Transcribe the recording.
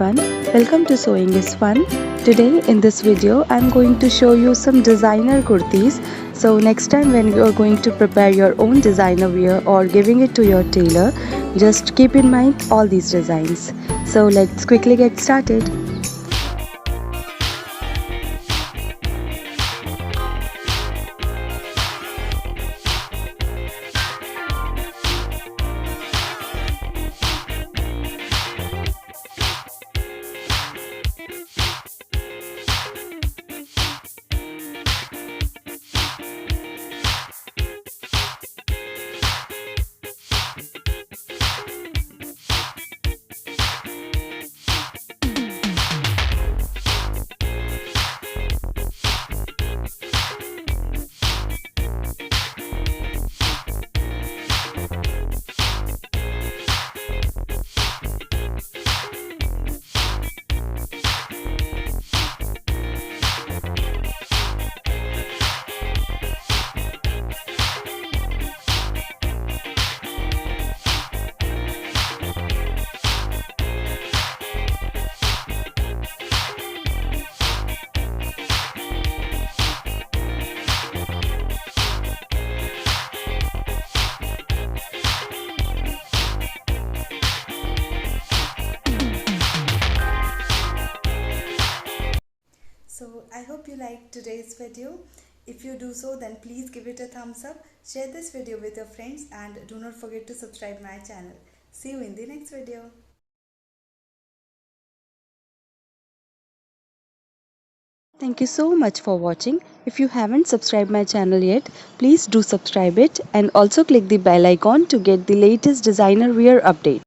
everyone, welcome to Sewing is Fun. Today in this video I'm going to show you some designer kurtis. So next time when you are going to prepare your own designer wear or giving it to your tailor, just keep in mind all these designs. So let's quickly get started. So I hope you liked today's video. If you do so, then please give it a thumbs up, share this video with your friends, and do not forget to subscribe my channel. See you in the next video. Thank you so much for watching. If you haven't subscribed my channel yet, please do subscribe it and also click the bell icon to get the latest designer wear update.